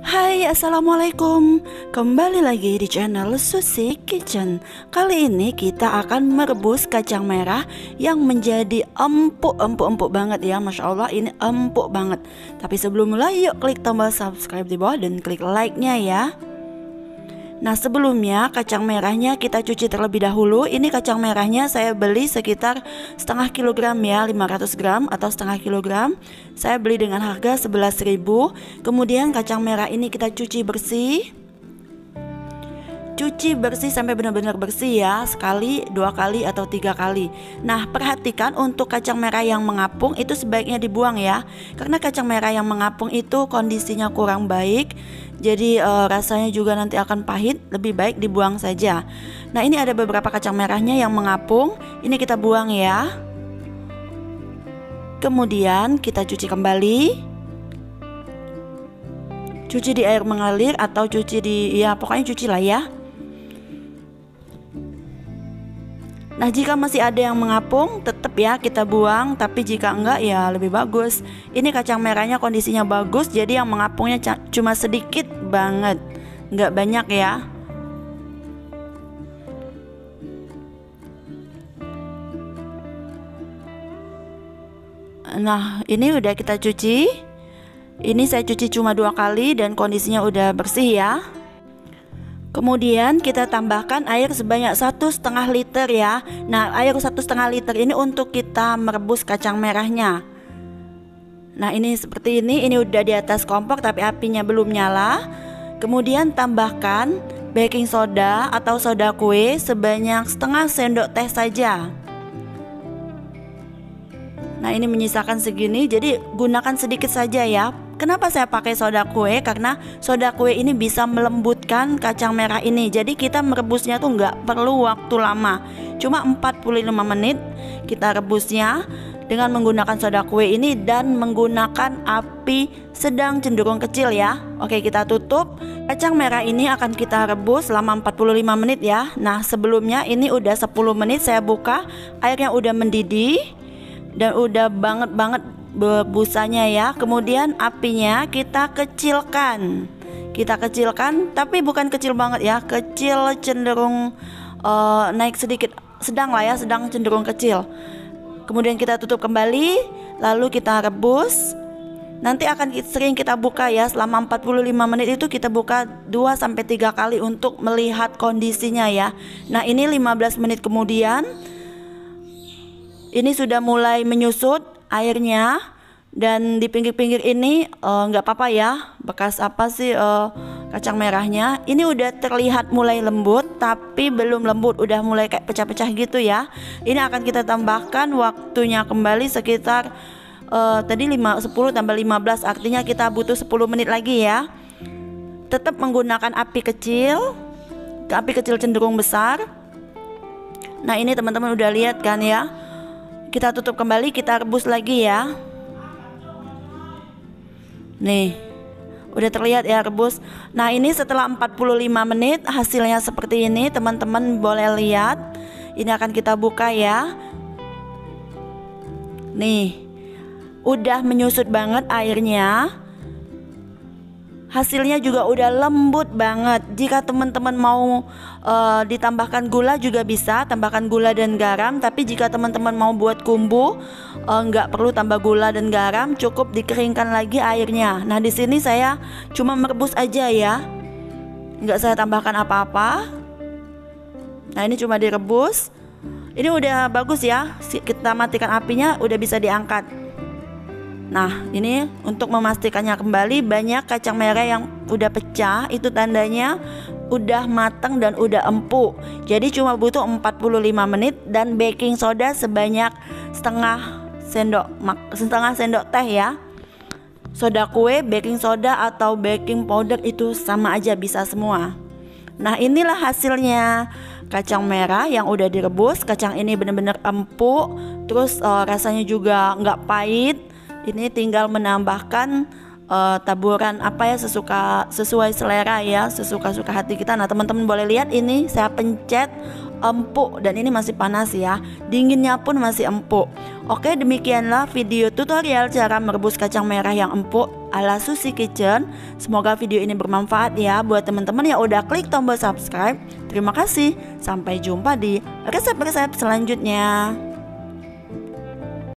Hai, assalamualaikum. Kembali lagi di channel Susi Kitchen. Kali ini kita akan merebus kacang merah yang menjadi empuk banget ya. Masya Allah, ini empuk banget. Tapi sebelum mulai, yuk klik tombol subscribe di bawah dan klik like-nya ya. Nah, sebelumnya kacang merahnya kita cuci terlebih dahulu. Ini kacang merahnya saya beli sekitar setengah kilogram ya, 500 gram atau setengah kilogram. Saya beli dengan harga 11.000. Kemudian kacang merah ini kita cuci bersih. Cuci bersih sampai benar-benar bersih ya, sekali, 2 kali atau 3 kali. Nah, perhatikan untuk kacang merah yang mengapung itu sebaiknya dibuang ya, karena kacang merah yang mengapung itu kondisinya kurang baik. Jadi rasanya juga nanti akan pahit, lebih baik dibuang saja. Nah, ini ada beberapa kacang merahnya yang mengapung, ini kita buang ya. Kemudian kita cuci kembali. Cuci di air mengalir atau cuci di, ya pokoknya cuci lah ya. Nah, jika masih ada yang mengapung, tetap ya kita buang. Tapi jika enggak ya lebih bagus. Ini kacang merahnya kondisinya bagus, jadi yang mengapungnya cuma sedikit banget, enggak banyak ya. Nah, ini udah kita cuci. Ini saya cuci cuma 2 kali dan kondisinya udah bersih ya. Kemudian kita tambahkan air sebanyak 1,5 liter ya. Nah, air 1,5 liter ini untuk kita merebus kacang merahnya. Nah, ini seperti ini udah di atas kompor tapi apinya belum nyala. Kemudian tambahkan baking soda atau soda kue sebanyak setengah sendok teh saja. Nah, ini menyisakan segini, jadi gunakan sedikit saja ya. Kenapa saya pakai soda kue? Karena soda kue ini bisa melembutkan kacang merah ini. Jadi kita merebusnya tuh nggak perlu waktu lama, cuma 45 menit kita rebusnya dengan menggunakan soda kue ini dan menggunakan api sedang cenderung kecil ya. Oke, kita tutup. Kacang merah ini akan kita rebus selama 45 menit ya. Nah, sebelumnya ini udah 10 menit saya buka, airnya udah mendidih dan udah banget busanya ya. Kemudian apinya kita kecilkan. Tapi bukan kecil banget ya, kecil cenderung naik sedikit, sedang lah ya, sedang cenderung kecil. Kemudian kita tutup kembali, lalu kita rebus. Nanti akan sering kita buka ya, selama 45 menit itu kita buka 2-3 kali untuk melihat kondisinya ya. Nah, ini 15 menit kemudian ini sudah mulai menyusut airnya, dan di pinggir-pinggir ini nggak apa-apa ya, bekas apa sih kacang merahnya. Ini udah terlihat mulai lembut, tapi belum lembut, udah mulai kayak pecah-pecah gitu ya. Ini akan kita tambahkan waktunya kembali sekitar tadi 10 tambah 15, artinya kita butuh 10 menit lagi ya. Tetap menggunakan api kecil cenderung besar. Nah, ini teman-teman udah lihat kan ya. Kita tutup kembali, kita rebus lagi ya. Nih, udah terlihat ya rebus. Nah, ini setelah 45 menit hasilnya seperti ini, teman-teman boleh lihat. Ini akan kita buka ya. Nih, udah menyusut banget airnya. Hasilnya juga udah lembut banget. Jika teman-teman mau ditambahkan gula juga bisa, tambahkan gula dan garam. Tapi jika teman-teman mau buat kumbu, nggak perlu tambah gula dan garam, cukup dikeringkan lagi airnya. Nah, di sini saya cuma merebus aja ya, nggak saya tambahkan apa-apa. Nah, ini cuma direbus. Ini udah bagus ya. Kita matikan apinya, udah bisa diangkat. Nah, ini untuk memastikannya kembali, banyak kacang merah yang udah pecah, itu tandanya udah matang dan udah empuk. Jadi cuma butuh 45 menit dan baking soda sebanyak setengah sendok teh ya. Soda kue, baking soda atau baking powder itu sama aja, bisa semua. Nah, inilah hasilnya kacang merah yang udah direbus. Kacang ini benar-benar empuk, terus rasanya juga nggak pahit. Ini tinggal menambahkan taburan apa ya, sesuai selera ya, sesuka-suka hati kita. Nah, teman-teman boleh lihat, ini saya pencet empuk dan ini masih panas ya. Dinginnya pun masih empuk. Oke, demikianlah video tutorial cara merebus kacang merah yang empuk ala Susi Kitchen. Semoga video ini bermanfaat ya buat teman-teman yang udah klik tombol subscribe. Terima kasih. Sampai jumpa di resep-resep selanjutnya.